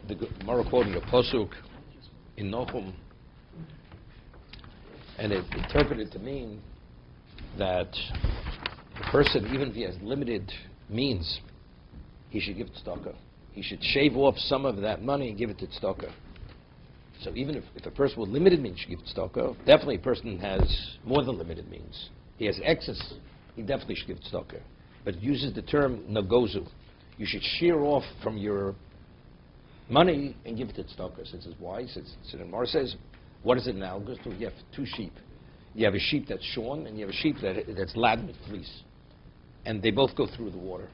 the Gemara quoting a pasuk in Nochum, and it interpreted to mean that the person, even if he has limited means, he should give tzedakah. He should shave off some of that money and give it to tzedakah. So even if a person with limited means should give tzedakah, definitely a person has more than limited means. He has excess, he definitely should give tzedakah. But it uses the term nagozu. You should shear off from your money and give it to tzedakah. So it says, why? So the Gemara says, what is it analogous to? You have two sheep. You have a sheep that's shorn, and you have a sheep that's laden with fleece. And they both go through the water.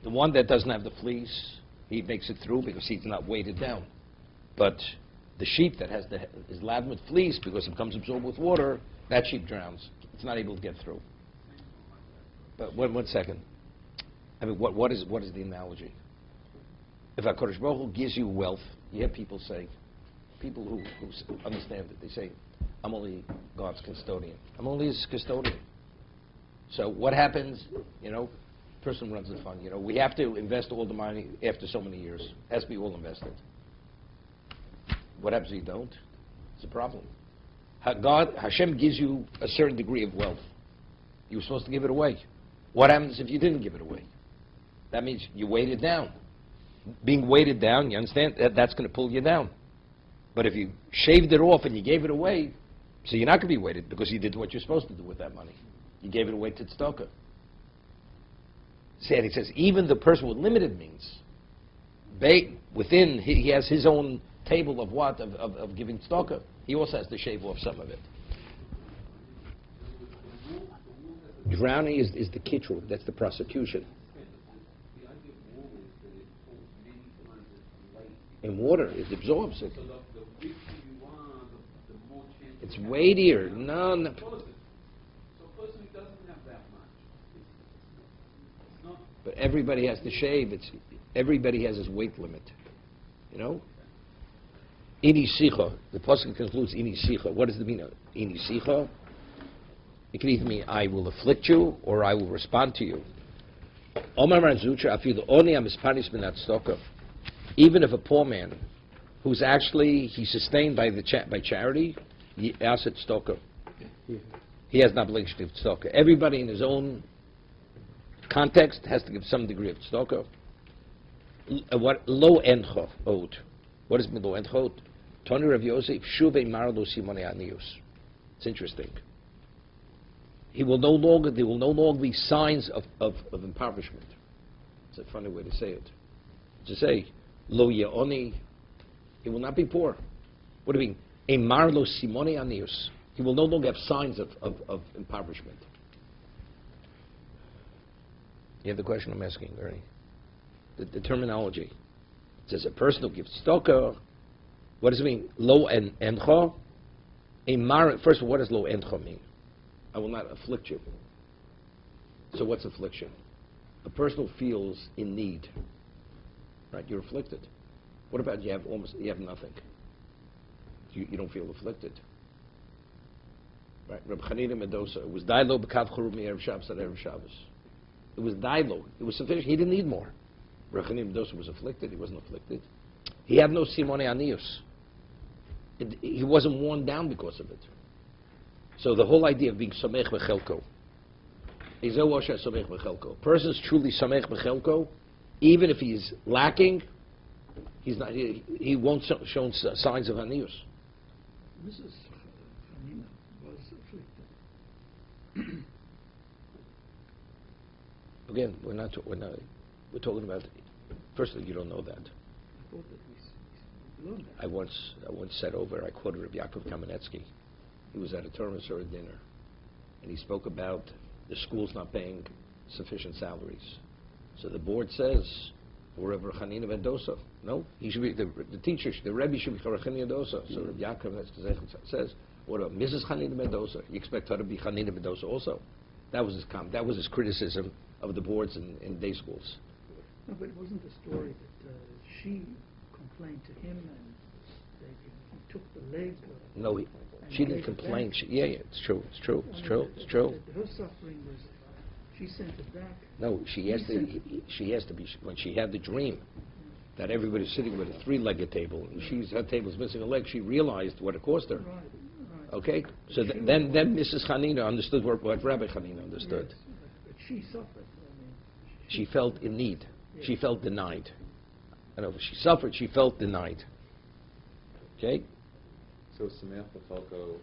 The one that doesn't have the fleece, he makes it through because he's not weighted down. But the sheep that is laden with fleece because it becomes absorbed with water, that sheep drowns. It's not able to get through. But one second. I mean, what is the analogy? If HaKadosh Baruch Hu gives you wealth, you have people say, people who understand it, they say, I'm only God's custodian. I'm only his custodian. So what happens, person runs the fund, we have to invest all the money after so many years. It has to be all invested. What happens if you don't? It's a problem. Hashem gives you a certain degree of wealth. You were supposed to give it away. What happens if you didn't give it away? That means you weighed it down. Being weighted down, you understand, that's going to pull you down. But if you shaved it off and you gave it away, so you're not going to be weighted because you did what you're supposed to do with that money. You gave it away to tzedakah. See, he says, even the person with limited means, within, he has his own table of what? Of giving tzedakah. He also has to shave off some of it. Drowning is the kitru, that's the prosecution. In water, it absorbs it. It's weightier. No. So a person who doesn't have that much, it's not. But everybody has to shave. Everybody has his weight limit. Ini sicha. The pasuk concludes ini sicha. What does it mean? Ini sicha. It can either mean I will afflict you or I will respond to you. Omar Marzucha afilu oni amispanis min tzedakah. Even if a poor man, who's actually he's sustained by charity, he asks it tzedakah. He has an obligation to give tzedakah. Everybody in his own context has to give some degree of tzedakah. What lo encha owed? What does it mean lo encha owed? Tony Rav Yosef shuvei marlo simone anius. It's interesting. There will no longer be signs of impoverishment. It's a funny way to say it. To say lo ye'oni, he will not be poor. What do you mean? Emar lo simone anius. He will no longer have signs of impoverishment. You have the question I'm asking, Ernie? The terminology. It says a person who gives tzedakah. What does it mean? Lo encha. Emar. First of all, what does lo encha mean? I will not afflict you. So what's affliction? A person who feels in need. Right, you're afflicted. What about you have nothing? You don't feel afflicted. Right, Reb Chanina Mendoza, it was dailo b'kav churub mi erev Shabbos at erev Shabbos. It was dailo. It was sufficient. He didn't need more. Reb Chanina Mendoza was afflicted. He wasn't afflicted. He had no simone anius. He wasn't worn down because of it. So the whole idea of being samech b'chelko. A person is truly samech b'chelko. Even if he's lacking, he's not. He won't show signs of anius. Mrs. Hanina was afflicted. Again, we're talking about. Firstly, you don't know that. I thought that we learned that. I once said over. I quoted Rabbi Kalatsky. He was at a Torah or a dinner, and he spoke about the schools not paying sufficient salaries. So the board says, wherever Chanina Mendoza, no, he should be the teacher. The Rebbe should be Chanina Mendoza. So Rabbi Yaakov says, what about Mrs. Chanina Mendoza? You expect her to be Chanina Mendoza also? That was his That was his criticism of the boards in day schools. No, but it wasn't the story that she complained to him and he took the leg. No, she didn't complain. It's true. Her suffering was. She sent it back. No, she has to be when she had the dream. that everybody's sitting with a three-legged table, and her table's missing a leg. She realized what it cost her. Right. Okay, so then Mrs. Hanina understood what Rabbi Hanina understood. Yes, but she suffered. I mean, She felt in need. Yes. She felt denied. I know she suffered. She felt denied. Okay. So is Sameach B'Chelko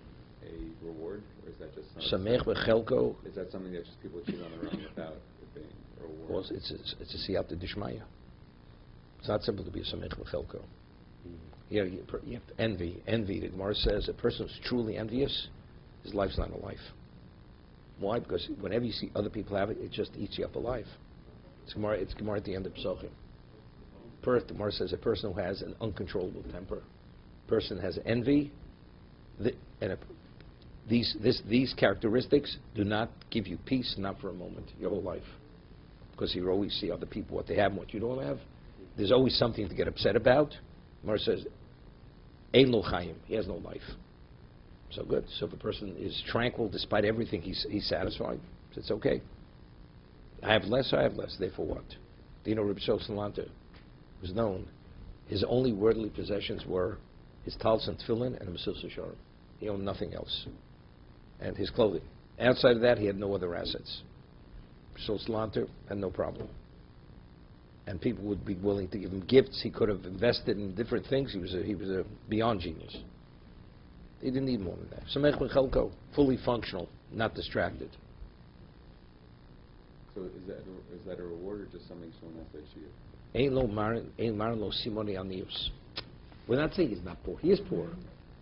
a reward, or is that just Sameach B'Chelko. Is that something that just people achieve on their own without it being a reward? Well, it's a siyata d'shmaya. It's not simple to be a Sameach B'Chelko. You have to envy. Envy. The Gemara says a person who's truly envious, his life's not a life. Why? Because whenever you see other people have it, it just eats you up alive. It's Gemara at the end of Pesachim. The Gemara says a person who has an uncontrollable temper, person has envy, these characteristics do not give you peace, not for a moment, your whole life. Because you always see other people, what they have and what you don't have. There's always something to get upset about. Gemara says, Ein lo chayim, he has no life. So good. So if a person is tranquil despite everything, he's satisfied. So it's okay. I have less, therefore what? Do you know Rabbi Shoshan was known, his only worldly possessions were his talis and tefillin and a mesillas yesharim. He owned nothing else. And his clothing. Outside of that, he had no other assets. Shoshan had no problem. And people would be willing to give him gifts. He could have invested in different things. He was a beyond genius. He didn't need more than that. Sameach B'Chelko, fully functional, not distracted. So is that a reward or just something someone else that you? Ein marin lo simoni anius. We're not saying he's not poor. He is poor,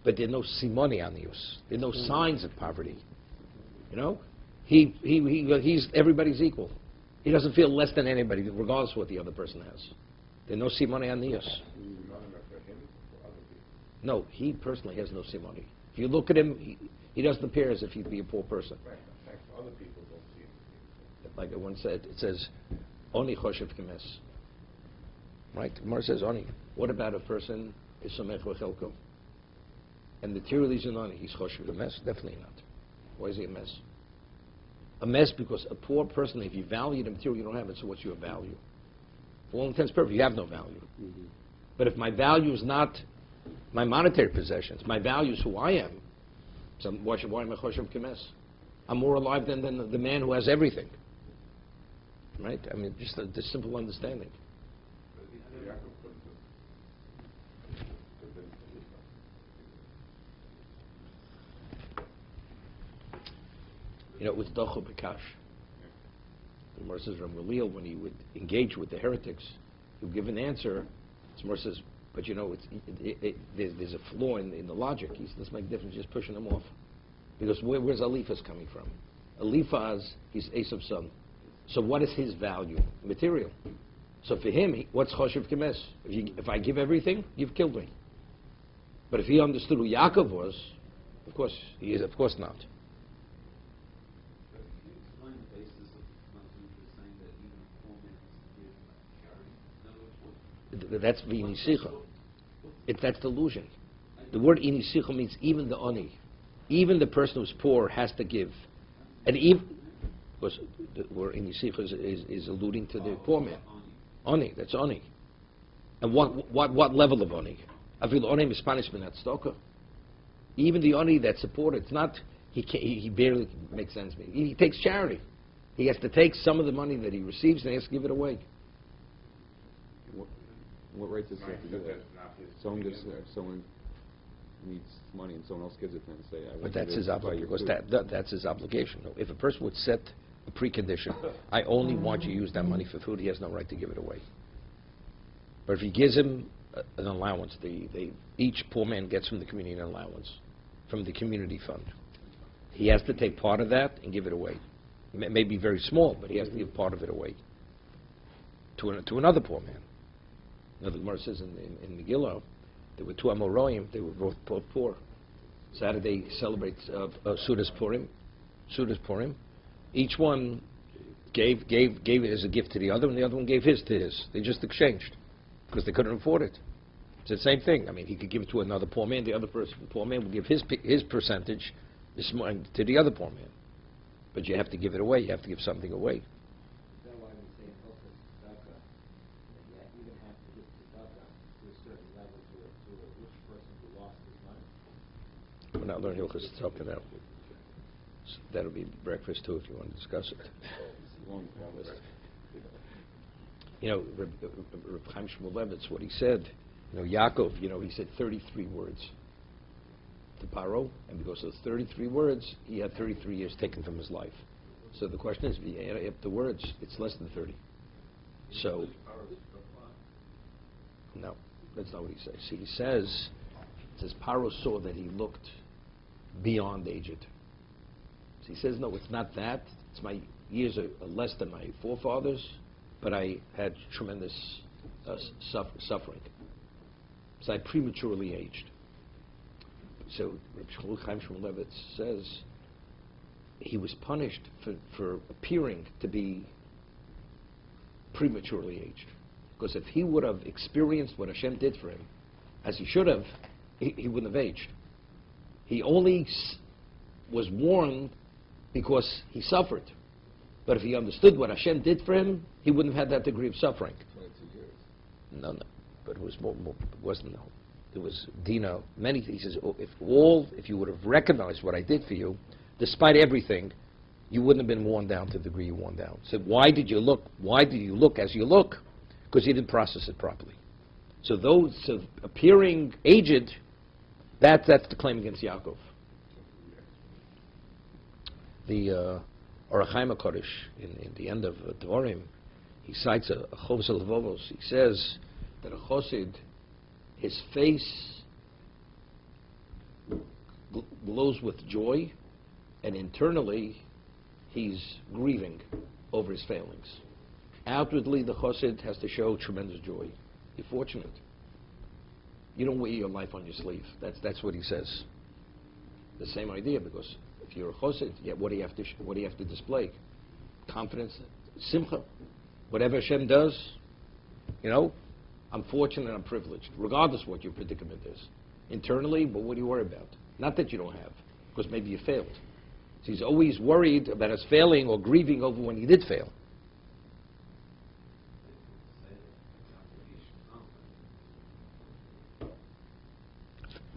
but there's no simoni anius. There's no signs of poverty. You know, he's everybody's equal. He doesn't feel less than anybody, regardless of what the other person has. There's no simoni anius. No, he personally has no simoni. If you look at him, he doesn't appear as if he'd be a poor person. Right. In fact, other people don't see him. Like I once said, it says, Oni choshev kemes. Right? The Gemara says, Oni. What about a person is Sameach B'Chelko? And materially he's an Oni. He's choshev kemes? Definitely not. Why is he a mess? A mess because a poor person, if you value the material, you don't have it, so what's your value? For all intents and purposes, you have no value. Mm-hmm. But if my value is not my monetary possessions, my value is who I am, so why am I choshev kemes? I'm more alive than the man who has everything. Right? I mean, just the simple understanding. You know, it was Docho B'Kash. The Gemara says, Ramaliel, when he would engage with the heretics, he would give an answer. The Gemara says, but you know, there's a flaw in the logic. He says, doesn't make a difference, just pushing them off. Because where's Eliphaz coming from? Eliphaz, he's Esav's son. So what is his value? Material. So for him, what's Choshev Kemes? If I give everything, you've killed me. But if he understood who Yaakov was, of course, he is, of course not. That's v'inisicha. That's delusion. The word inisicha means even the oni, even the person who's poor has to give, and even because the word inisicha is alluding to the poor man. Oni, that's oni. And what level of oni? I feel oni is punishment, not stoka. Even the oni that's supported, it's not. He barely makes sense to me. He takes charity. He has to take some of the money that he receives and he has to give it away. What right does he have to do that? Someone needs money and someone else gives it to him and say, but that's his obligation, because that's his obligation. If a person would set a precondition, I only want you to use that money for food, he has no right to give it away. But if he gives him an allowance, each poor man gets from the community an allowance, from the community fund. He has to take part of that and give it away. It may be very small, but he has to give part of it away to another poor man. Now the Gemara says in Megillah, there were two Amoroim, they were both poor. Saturday celebrates Sudas Purim. Each one gave it as a gift to the other, and the other one gave his to his. They just exchanged because they couldn't afford it. It's the same thing. I mean, he could give it to another poor man. The other poor man would give his percentage to the other poor man. But you have to give it away. You have to give something away. not learn Hilchos Tzedakah now. So that'll be breakfast too if you want to discuss it. Long list. You know, Reb Chaim Shmulevitz, what he said, you know, Yaakov, you know, he said 33 words to Paro, and because of those 33 words, he had 33 years taken from his life. So the question is, if you add up the words, it's less than 30. So, no, that's not what he says. See, he says Paro saw that he looked beyond aged. So he says, no, it's not that. It's my years are less than my forefathers, but I had tremendous suffering. So I prematurely aged. So Reb Chaim Shmulevitz says he was punished for appearing to be prematurely aged. Because if he would have experienced what Hashem did for him, as he should have, he wouldn't have aged. He only was warned because he suffered. But if he understood what Hashem did for him, he wouldn't have had that degree of suffering. 22 years. No. But it was more it wasn't, no. It was Dino. He says, if you would have recognized what I did for you, despite everything, you wouldn't have been worn down to the degree you worn down. So why did you look as you look? Because you didn't process it properly. So appearing aged, that's the claim against Yaakov. The Orach Chaim HaKodesh, in the end of Dvarim, he cites a Chovos HaLevavos. He says that a Chosid, his face glows with joy, and internally he's grieving over his failings. Outwardly, the Chosid has to show tremendous joy. You're fortunate. You don't wear your life on your sleeve. That's what he says. The same idea, because if you're a Chosid, what do you have to display? Confidence, simcha. Whatever Hashem does, you know, I'm fortunate, I'm privileged, regardless of what your predicament is. Internally, but what do you worry about? Not that you don't have, because maybe you failed. So he's always worried about us failing or grieving over when he did fail.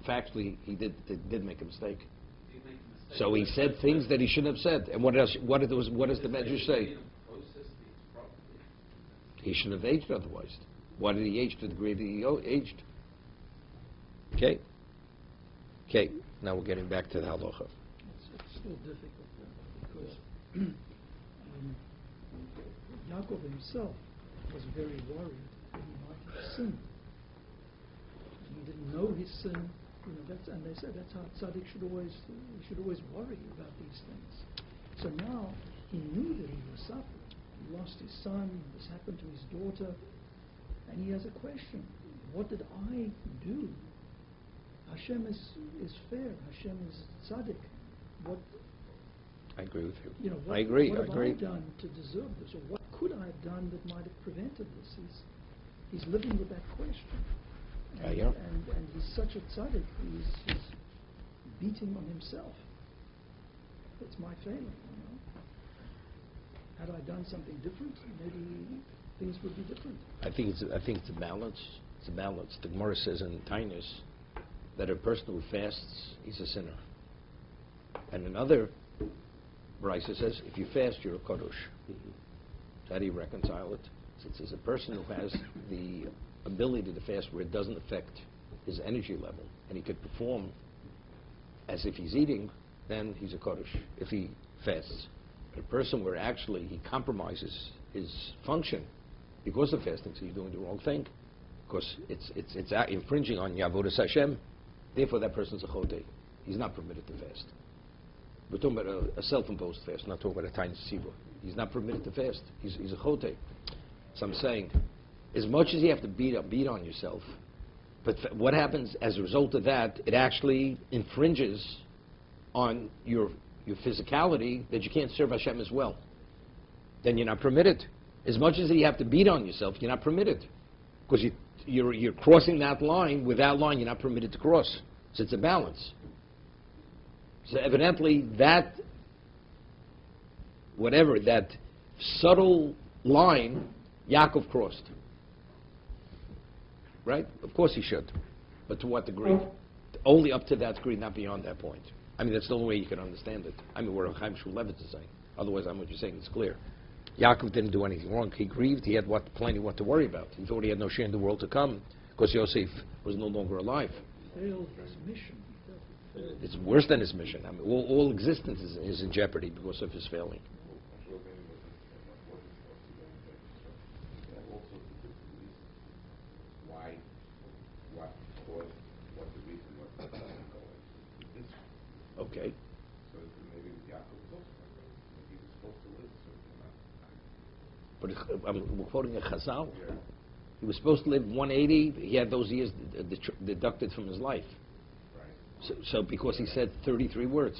Factually, he did make a mistake. So he said things that he shouldn't have said. And what else? What does the Medrash say? He shouldn't have aged otherwise. Why did he age to the degree that he aged? Okay. Now we're getting back to the halacha. It's still difficult because Yaakov himself was very worried that he might have sinned. He didn't know his sin. You know, and they said that's how tzaddik should always worry about these things. So now he knew that he was suffering. He lost his son. This happened to his daughter, and he has a question: what did I do? Hashem is fair. Hashem is tzaddik. What? I agree with you. You know, I agree. What have I done to deserve this, or what could I have done that might have prevented this? He's living with that question. And, and he's such a tzaddik, he's beating on himself. It's my failing, you know. Had I done something different, maybe things would be different. I think it's a balance. It's a balance. The Gemara says in Tainus that a person who fasts, he's a sinner. And another Brisa says, if you fast, you're a kodesh. So how do you reconcile it? It says a person who has the ability to fast where it doesn't affect his energy level, and he could perform as if he's eating, then he's a kodesh, if he fasts. But a person where actually he compromises his function because of fasting, so he's doing the wrong thing, because it's infringing on Yavodas Hashem, therefore that person's a chotei. He's not permitted to fast. We're talking about a self-imposed fast, not talking about a tiny tzibur. He's not permitted to fast. He's a chotei. So I'm saying, as much as you have to beat on yourself, but what happens as a result of that, it actually infringes on your physicality that you can't serve Hashem as well. Then you're not permitted. As much as you have to beat on yourself, you're not permitted. Because you're crossing that line. With that line, you're not permitted to cross. So it's a balance. So evidently that subtle line, Yaakov crossed. Right? Of course he should. But to what degree? only up to that degree, not beyond that point. I mean, that's the only way you can understand it. I mean, what Chaim Shulevitz is saying. Otherwise, what you're saying is clear. Yaakov didn't do anything wrong. He grieved. He had plenty what to worry about. He thought he had no share in the world to come because Yosef was no longer alive. Failed his mission. It's worse than his mission. I mean, all existence is in jeopardy because of his failing. Why, what caused, what the reason was that he didn't go in. Okay. So maybe Yaakov was also like that. Maybe he was supposed to live a certain amount of time. But we're quoting a Chazal. Yeah. He was supposed to live 180. He had those years deducted from his life. Right. So because he said 33 words,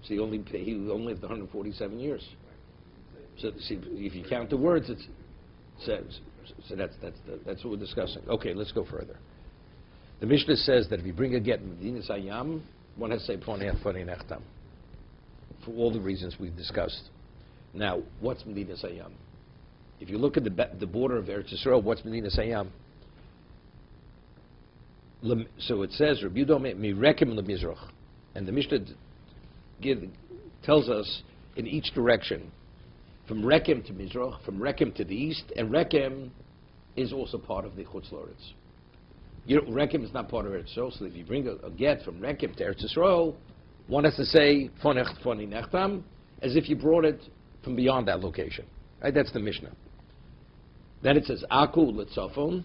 so he only lived 147 years. So see, if you count the words, so that's what we're discussing. Okay, let's go further. The Mishnah says that if you bring a get in Medinas Hayam, one has to say Ponei Nechtam, for all the reasons we've discussed. Now, what's Medinas Hayam? If you look at the border of Eretz Yisrael, what's Medinas Hayam? So it says, Rabbi Yudah mirekem lemizrach, and the Mishnah tells us in each direction, from Rekem to Mizrach, from Rekem to the east, and Rekem is also part of the Chutz La'aretz. Rekem is not part of Eretz Yisrael, so if you bring a get from Rekem to Eretz Yisrael, one has to say Ponei Nechtam, as if you brought it from beyond that location. Right? That's the Mishnah. Then it says Aku Litzafon,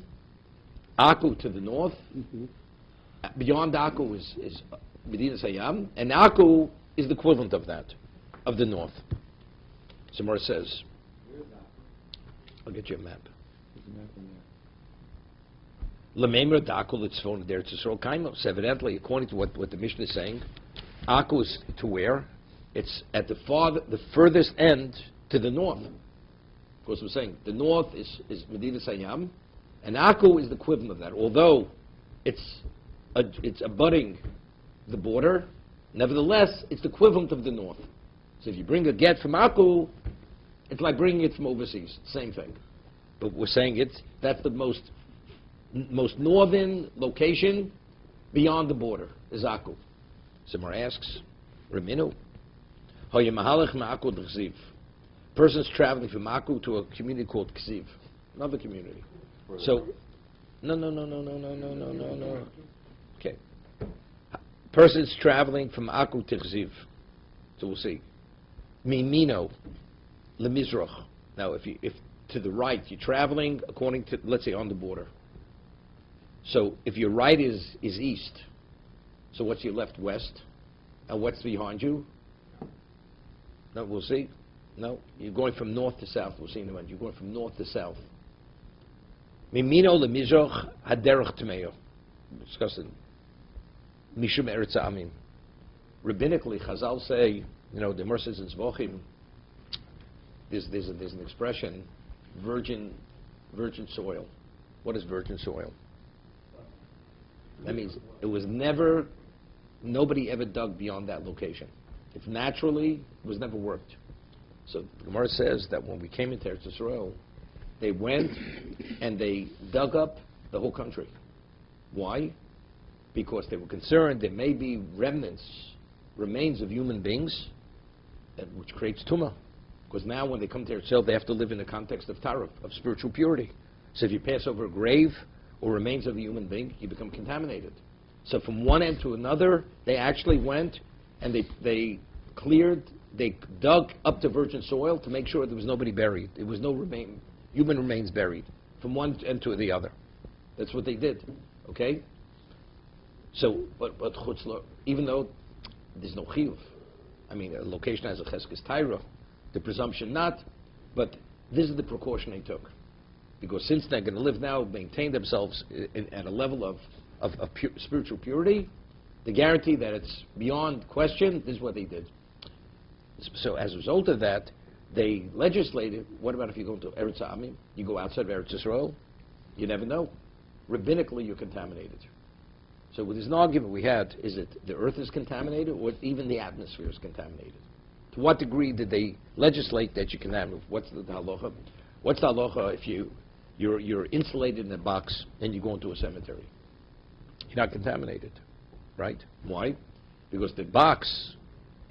Aku to the north. Mm-hmm. Beyond Aku is Medinas Hayam, and Aku is the equivalent of that, of the north. Somewhere it says, I'll get you a map. Lemeimer Aku Litzafon Eretz Yisrael Kaimo. So evidently, according to what the Mishnah is saying, Aku is to where? It's at the furthest end to the north. Of course, we're saying the north is Medinas Hayam, and Aku is the equivalent of that. Although it's abutting the border, nevertheless, it's the equivalent of the north. So if you bring a get from Aku, it's like bringing it from overseas. Same thing. But we're saying that's the most northern location beyond the border is Aku. Someone asks, Raminu, person's traveling from Aku to a community called Ksiv, another community. So, no. Okay. Person's traveling from Aku to Ksiv. So we'll see. Mimino, lemizrach. Now, if to the right, you're traveling according to, let's say, on the border. So if your right is east, so what's your left? West. And what's behind you? No, we'll see. No, you're going from north to south. We'll see in a minute. You're going from north to south. Mimino lemizrach haderech tmeyo. Discussing mishum eretz amim. Rabbinically, Chazal say, the Merces and Zvochim, there's an expression, virgin soil. What is virgin soil? That means it was nobody ever dug beyond that location. If naturally, it was never worked. So the Gemara says that when we came into Eretz Yisrael, they went and they dug up the whole country. Why? Because they were concerned there may be remains of human beings, which creates tumah. Because now when they come to Eretz Yisrael, they have to live in the context of tarif, of spiritual purity. So if you pass over a grave or remains of a human being, you become contaminated. So from one end to another, they actually went and they dug up the virgin soil to make sure there was nobody buried. There was no human remains buried from one end to the other. That's what they did. Okay? So, but even though there's no chiyuv, I mean, a location has a cheskes taira, the presumption not, but this is the precaution they took. Because since they're going to live now, maintain themselves at a level of spiritual purity, the guarantee that it's beyond question, this is what they did. So as a result of that, they legislated, what about if you go to Eretz Amim, you go outside of Eretz Yisrael, you never know. Rabbinically, you're contaminated. So there's an argument we had, is it the earth is contaminated or even the atmosphere is contaminated? To what degree did they legislate that you contaminate? What's the halacha? What's the halacha if you're insulated in a box and you go into a cemetery? You're not contaminated. right? Why? Because the box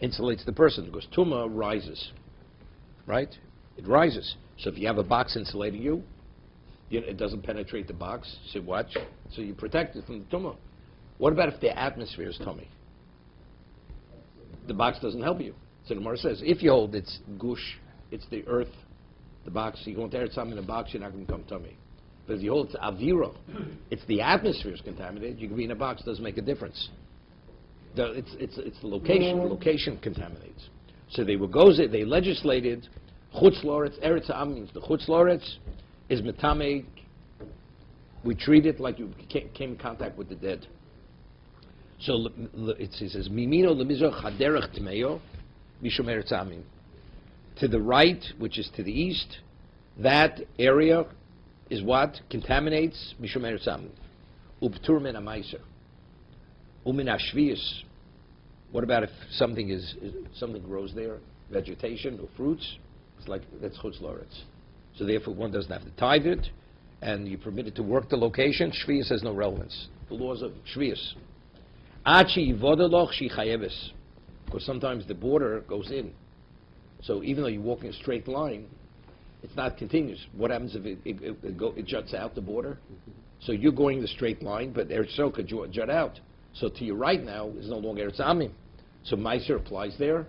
insulates the person, because tumah rises, right? It rises. So if you have a box insulating you, it doesn't penetrate the box, so watch, so you protect it from the tumah. What about if the atmosphere is tummy? The box doesn't help you. So the Gemara says, if you hold it's gush, it's the earth, the box, you go into Eretz Yisrael in a box, you're not going to become tummy. But if you hold it's avira, it's the atmosphere is contaminated, you can be in a box, doesn't make a difference. It's the location. The location contaminates. So they legislated chutz loretz eretz ha'am means the chutz loretz is metame. We treat it like you came in contact with the dead. So it says mimino lemizrach haderech tmeyo mishum eretz ha'amim. To the right, which is to the east, that area is what contaminates mishum eretz ha'amim. Uptur min ha'maiser. Umin ashvius. What about if something grows there, vegetation or fruits? It's like that's chutz loretz. So therefore, one doesn't have to tithe it, and you're permitted to work the location. Shvius has no relevance. The laws of shvius. Achi yivodaloch shi chayeves, because sometimes the border goes in. So even though you're walking a straight line, it's not continuous. What happens if it juts out the border? So you're going the straight line, but Eretz Yisrael could jut out. So to your right now is no longer Eretz Amim. So Meiser applies there,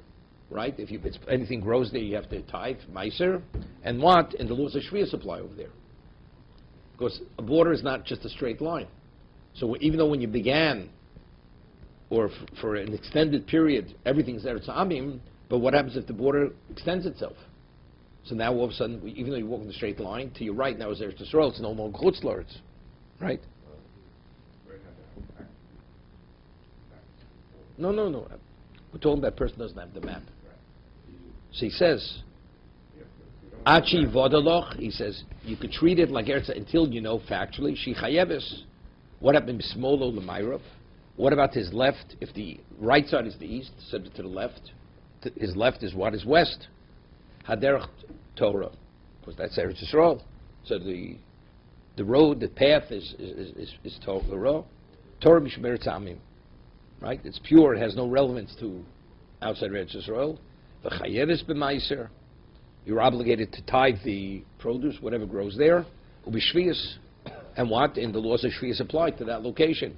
right? If anything grows there, you have to tithe Meiser. And what? And the laws of Shvius apply over there. Because a border is not just a straight line. So even though when you began, or for an extended period, everything's Eretz Amim, but what happens if the border extends itself? So now all of a sudden, even though you walk in the straight line, to your right now is Eretz Yisrael, it's no more chutz loretz, right? No. We're talking about a person doesn't have the map. So he says, Achi vodaloch, he says, you could treat it like Eretz until you know factually, Shi chayeves. What happened to Smolo Lemairav? What about his left? If the right side is the east, subject to the left, his left is what is west? Haderech Torah, because that's Eretz Yisrael. So the road, the path is Torah. Torah Mishmer Tzamim. Right? It's pure, it has no relevance to outside Eretz Yisrael. The chayeves b'maiser, you're obligated to tithe the produce, whatever grows there. Ubi shvius, and what? And the laws of shvius apply to that location.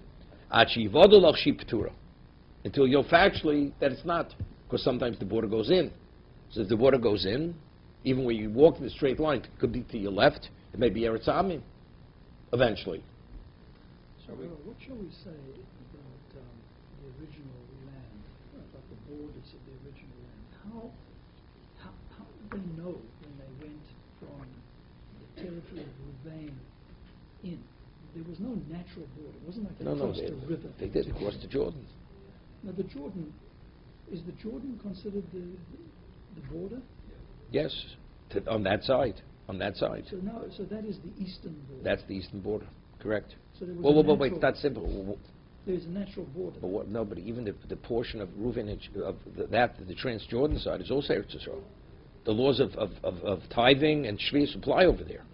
Achi vodolach shi p'tura, until you know factually that it's not, because sometimes the border goes in. So if the border goes in, even when you walk in the straight line, it could be to your left, it may be Eretz Amim, eventually. So what shall we say about the original land, about the borders of the original land? How did they know when they went from the territory of Ruvain in? There was no natural border. It wasn't like they crossed a river. They did. They crossed the Jordan. Now is the Jordan considered the border? Yes, on that side. On that side. So that is the eastern border. That's the eastern border. Correct. So there was wait, that's simple. There's a natural border. But even the portion of Reuven of the Transjordan side is also Eretz Yisrael. The laws of tithing and Shvius apply over there.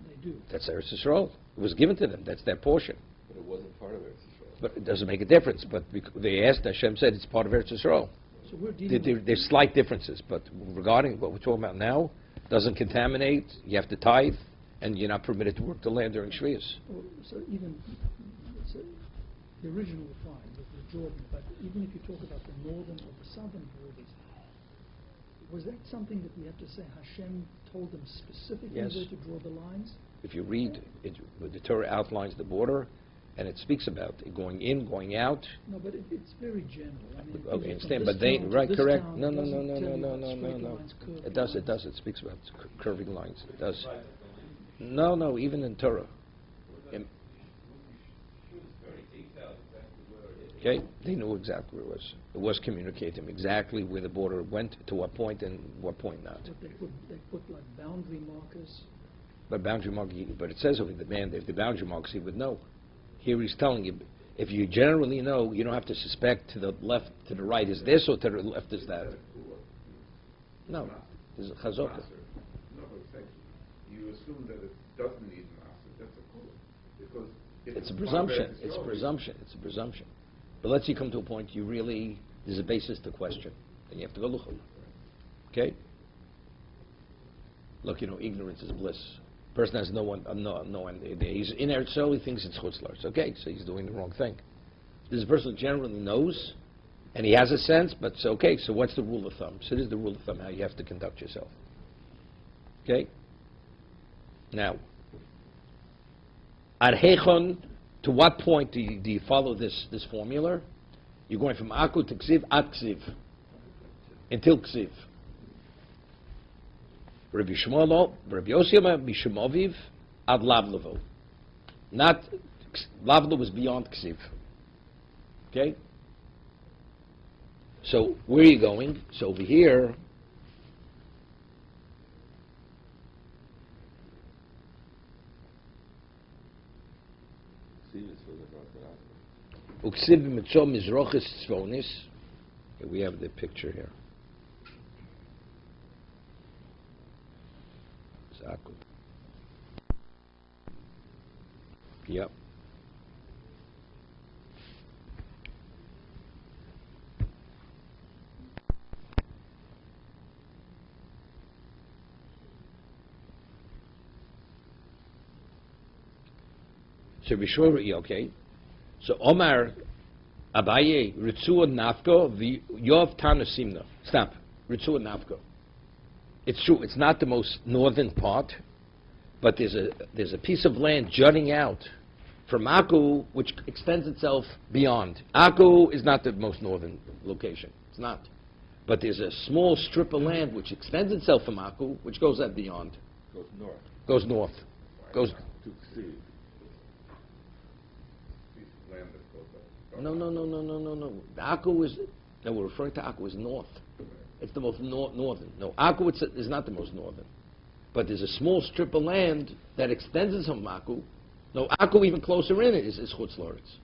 They do. That's Eretz Yisrael. It was given to them. That's their portion. But it wasn't part of Eretz Yisrael. But it doesn't make a difference. But they asked, Hashem said it's part of Eretz Yisrael. So we're dealing There's slight differences, but regarding what we're talking about now, doesn't contaminate. You have to tithe, and you're not permitted to work the land during Shvius. So even the original was fine with the Jordan, but even if you talk about the northern or the southern borders, was that something that we have to say Hashem told them specifically Yes. where to draw the lines? If you read, the Torah outlines the border, and it speaks about it going in, going out. No, but it's very general. I mean, Okay, I understand, from but this town to this correct. town, No. it doesn't tell you about straight No. lines, curving It does. lines. It speaks about curving lines. It does. No, even in Torah. Okay, they knew exactly where it was. It was communicated to them exactly where the border went, to what point, and what point not. But they put like boundary markers. But it says over the man, if the boundary marks, he would know. Here he's telling you, if you generally know, you don't have to suspect to the left, to the right is this, or to the left is that. No, there's a chazokah. No, but it's like you assume that it doesn't need master. That's a kula. Because It's a presumption. It's a presumption. But let's say you come to a point there's a basis to question. Then you have to go look. Okay? Look, ignorance is bliss. Person has no one. He's in Eretz Yisrael, he thinks it's Chutz La'aretz. Okay, so he's doing the wrong thing. This is a person who generally knows, and he has a sense, but so okay, so what's the rule of thumb? So this is the rule of thumb, how you have to conduct yourself. Okay? Now, Ad Heichon, to what point do you follow this formula? You're going from Aku to Ksiv, Ad Ksiv, until Ksiv. Rabbi Yossi Mishemoviv Ad Lavlevo. Not, Lavlevo was beyond Ksiv. Okay? So, where are you going? So over here, Uksiv Mitzom Mizrochis Tzvonis. We have the picture here. Exactly. Yep. So Bishori, okay. So Omar Abaye Ritzua Nafko Yov Tanasimna. Stop. Ritzua Nafko. It's true. It's not the most northern part, but there's a piece of land jutting out from Aku, which extends itself beyond. Aku is not the most northern location. It's not. But there's a small strip of land which extends itself from Aku, which goes that beyond. Goes north. Goes north. Goes. To Ksiv. Land that goes up. No. Aku is. No, we're referring to Aku as north. It's the most northern. No, Aku is not the most northern. But there's a small strip of land that extends itself from Aku. No, Aku even closer in it is Chutz La'aretz.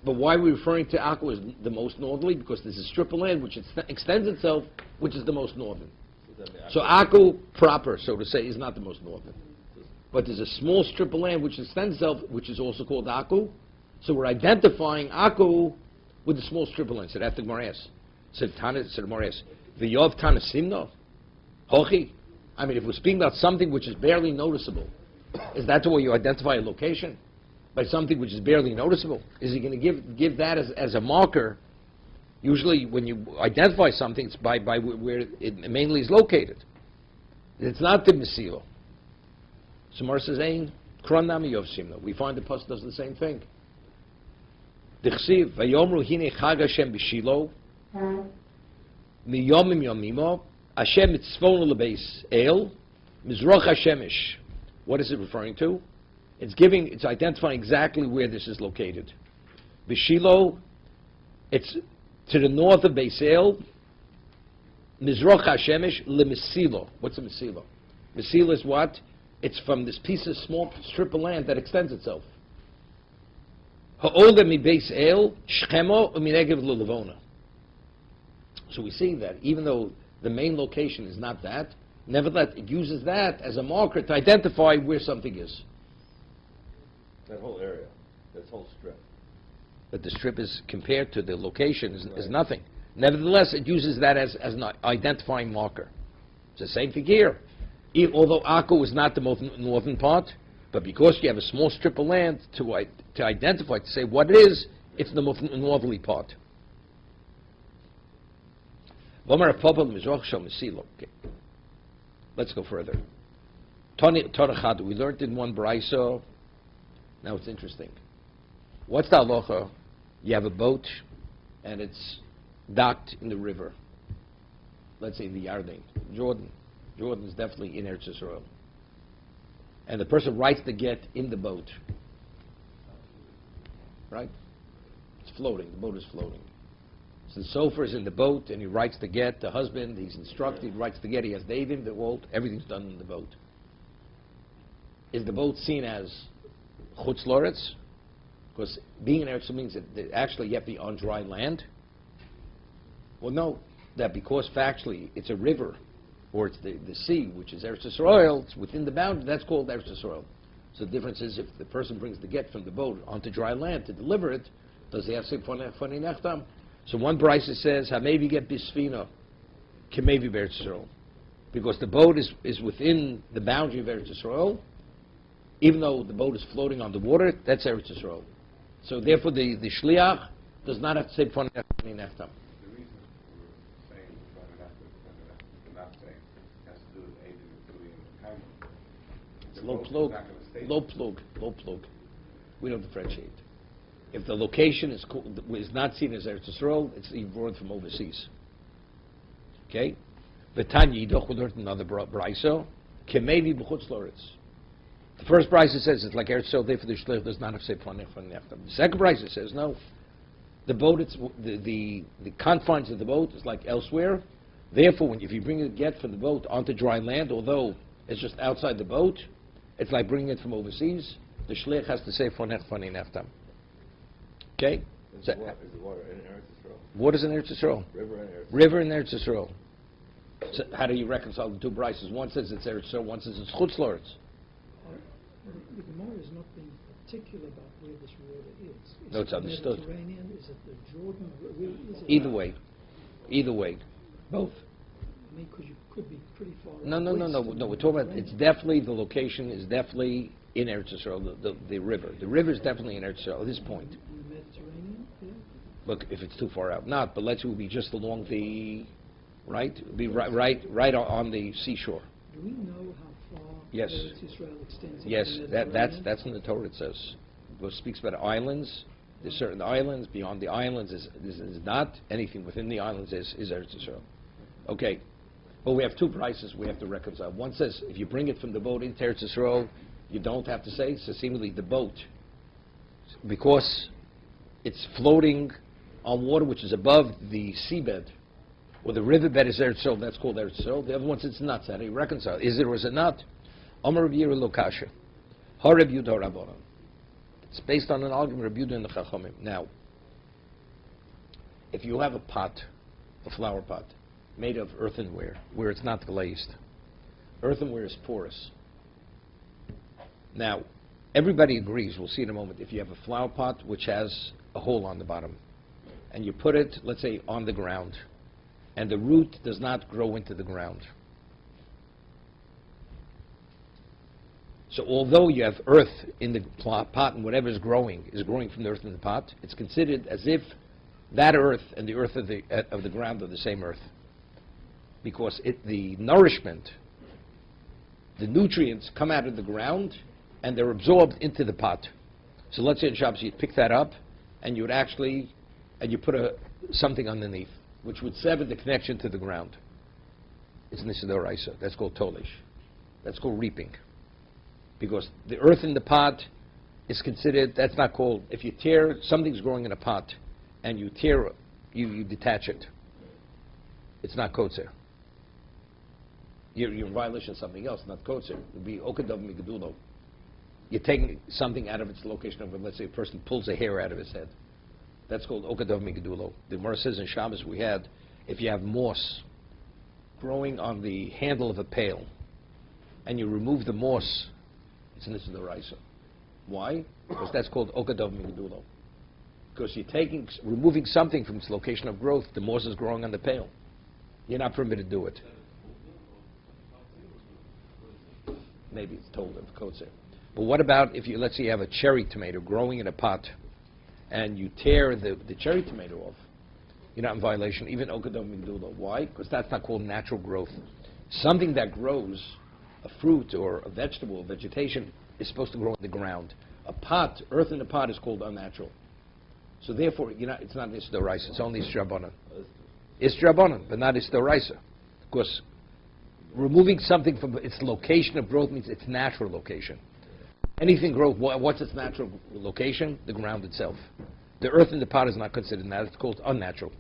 But why are we referring to Aku as the most northerly? Because there's a strip of land which extends itself, which is the most northern. So Aku proper, so to say, is not the most northern. But there's a small strip of land which extends itself, which is also called Aku. So we're identifying Aku with the small strip of land. So that's the Gemara asks. Said Gemara asks, V'yov Tanasimno? Hochi? I mean, if we're speaking about something which is barely noticeable, is that the way you identify a location? By something which is barely noticeable? Is he going to give that as a marker? Usually when you identify something, it's by where it mainly is located. It's not the Mesilo. So Mar says, Ein, Kron Nami Yov Simno. We find the Pasuk does the same thing. D'chsiv, Vayomru hine Chag Hashem b'Shilo, Miyomim Yomimo, Hashem mitzvonu lebeis El, Mizroch Hashemish. What is it referring to? It's identifying exactly where this is located. B'Shilo, it's to the north of Beis El, Mizroch Hashemish, leMesilo. What's a Mesilo? Mesilo is what? It's from this piece of small strip of land that extends itself. Ha'ola mi Beis El, Shchemo u'minegev l'Levona. So we see that even though the main location is not that, nevertheless it uses that as a marker to identify where something is. That whole area, that whole strip. But the strip is, compared to the location, is nothing. Nevertheless, it uses that as an identifying marker. It's the same thing here. Although Akko is not the most northern part, but because you have a small strip of land to identify, to say what it is, it's the most northerly part. Okay. Let's go further. We learned in one brayso. Now it's interesting. What's the halacha? You have a boat, and it's docked in the river. Let's say in the Yarden, Jordan. Jordan is definitely in Eretz Yisrael. And the person writes the get in the boat. Right? It's floating. The boat is floating. So the sofer is in the boat, and he writes the get. The husband, he's instructed, he writes the get. He has David, the world. Everything's done in the boat. Is the boat seen as Chutz La'aretz? Because being in Eretz means that actually you have to be on dry land. Well, no, that because factually it's a river, or it's the sea, which is Eretz Yisrael, it's within the boundary, that's called Eretz Yisrael. So the difference is if the person brings the get from the boat onto dry land to deliver it, Does he have to say Fonei Nechtam? So one brisa says, maybe get bisfina, maybe Eretz Yisrael. Because the boat is within the boundary of Eretz Yisrael, even though the boat is floating on the water, that's Eretz Yisrael. So therefore the shliach does not have to say Fonei Nechtam. The reason we're saying we're not saying has to do with aiding and abetting and kind. Low plug. We don't differentiate. If the location is not seen as Eretz Yisrael, it's brought from overseas. Okay? V'tanya yidoch we learned another brisa. Kemevi b'chutz loretz. The first brisa says it's like Eretz Yisrael. Therefore, the shliach does not have to say Fonei Nechtam. The second brisa says no. The boat, the confines of the boat is like elsewhere. Therefore, if you bring a get from the boat onto dry land, although it's just outside the boat, it's like bringing it from overseas. The shliach has to say Fonei Nechtam. Okay? Is the water in Eretz Yisrael? Water's in Eretz Yisrael. River in River in Eretz Yisrael. Eretz Yisrael. So how do you reconcile the two brises? One says it's Eretz Yisrael, one says it's Chutz Loretz. The Gemara is not being particular about where this water is. No, it's understood. Is it the Mediterranean? Is it the Jordan? Where is it? Either way. Both. I mean, because you could be pretty far No. west We're talking about, it's definitely, the location is definitely in Eretz Yisrael, the river. The river is definitely in Eretz Yisrael at this point. In the Mediterranean, yeah. Look, if it's too far out, not, but let's say it would be just along the, right? It would be right on the seashore. Do we know how far Yes. Eretz Yisrael extends into Yes, the Mediterranean? that's in the Torah. It says, it speaks about islands. There's certain islands. Beyond the islands is not. Anything within the islands is Eretz Yisrael. Okay, but we have two prices we have to reconcile. One says if you bring it from the boat into Eretz Yisrael, you don't have to say. So seemingly the boat, because it's floating on water which is above the seabed, or the riverbed is Eretz Yisrael. That's called Eretz Yisrael. The other one says it's not. So how do you reconcile? Is it or is it not? Amar Rabbi Yehuda lo kasha. Ha Rabbi Yehuda Rabbanan. It's based on an argument of Rabbi Yehuda and the Chachamim. Now, if you have a pot, a flower pot, made of earthenware, where it's not glazed, earthenware is porous. Now, everybody agrees, we'll see in a moment, if you have a flower pot which has a hole on the bottom, and you put it, let's say, on the ground, and the root does not grow into the ground. So although you have earth in the pot and whatever is growing from the earth in the pot, it's considered as if that earth and the earth of the ground are the same earth. Because the nourishment, the nutrients come out of the ground and they're absorbed into the pot. So let's say in Shabbos you'd pick that up and you would actually, and you put something underneath, which would sever the connection to the ground. It's Nisidor. That's called Tolish. That's called reaping. Because the earth in the pot is considered, that's not called, if you tear, something's growing in a pot, and you tear, you detach it. It's not kotzer. You're in violation of something else, not kotzer. It would be okadav migadulo. You're taking something out of its location of, let's say a person pulls a hair out of his head. That's called okadav migadulo. The Gemara says in Shabbos we had, if you have moss growing on the handle of a pail, and you remove the moss, it's in the Raisa. Why? Because that's called okadav migadulo. Because you're removing something from its location of growth, the moss is growing on the pail. You're not permitted to do it. Maybe it's told of kotzer. But what about if you, let's say you have a cherry tomato growing in a pot, and you tear the cherry tomato off? You're not in violation, even okadav migadulo. Why? Because that's not called natural growth. Something that grows, a fruit or a vegetable, or vegetation, is supposed to grow in the ground. A pot, earth in a pot, is called unnatural. So therefore, it's not Isdoraisa, it's only Isdrabanan. Isdrabanan, but not Isdoraisa. Because removing something from its location of growth means its natural location. Anything grows, what's its natural location? The ground itself. The earth in the pot is not considered that, it's called unnatural.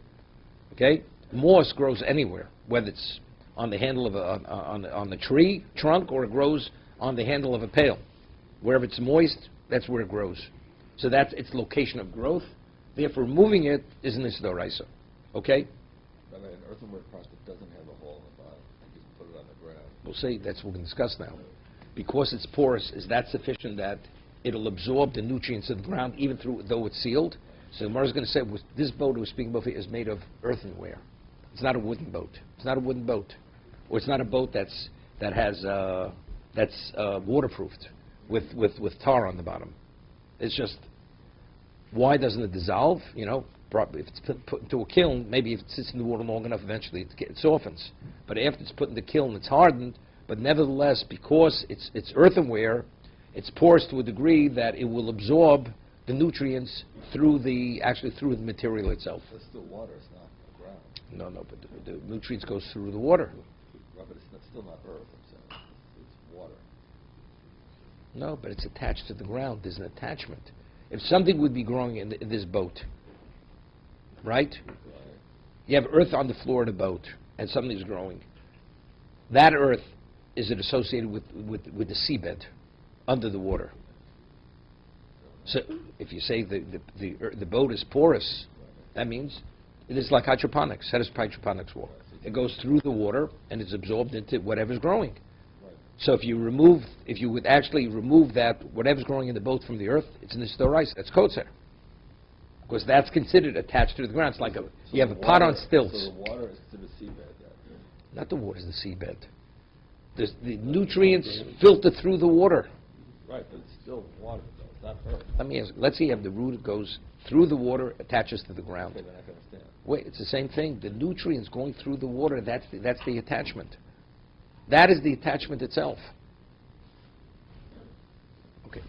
Okay? Moss grows anywhere, whether it's on the handle of on the tree trunk, or it grows on the handle of a pail. Wherever it's moist, that's where it grows. So that's its location of growth. Therefore, removing it is an Isdoraisa. Okay? But an earthenware pot that doesn't have a hole in the bottom, you just put it on the ground. We'll see. That's what we're going to discuss now. Because it's porous, is that sufficient that it'll absorb the nutrients of the ground, even though it's sealed? So the Gemara is going to say, this boat we're speaking about is made of earthenware. It's not a wooden boat. It's not a wooden boat. Or it's not a boat that's waterproofed with tar on the bottom. It's just, why doesn't it dissolve? You know, probably if it's put into a kiln, maybe if it sits in the water long enough, eventually it softens. But after it's put in the kiln, it's hardened. But nevertheless, because it's earthenware, it's porous to a degree that it will absorb the nutrients through the material itself. It's still water, it's not the ground. No, but the nutrients goes through the water. Right, but it's still not earth, I'm saying. It's water. No, but it's attached to the ground. There's an attachment. If something would be growing in this boat, right? You have earth on the floor of the boat, and something's growing. That earth, is it associated with the seabed, under the water? So if you say the boat is porous, that means it is like hydroponics. How does hydroponics work? It goes through the water and it's absorbed into whatever's growing. So if you would actually remove that, whatever's growing in the boat from the earth, it's in the storaisa. That's kosher. Because that's considered attached to the ground. It's like you have a pot on stilts. So the water is to the seabed. Not the water, it's the seabed. The nutrients filter through the water. Right, but it's still water, though. It's not earth. Let me ask, let's say you have the root, it goes through the water, attaches to the ground. Okay, then I can understand. Wait, it's the same thing. The nutrients going through the water, that's the attachment. That is the attachment itself. Okay.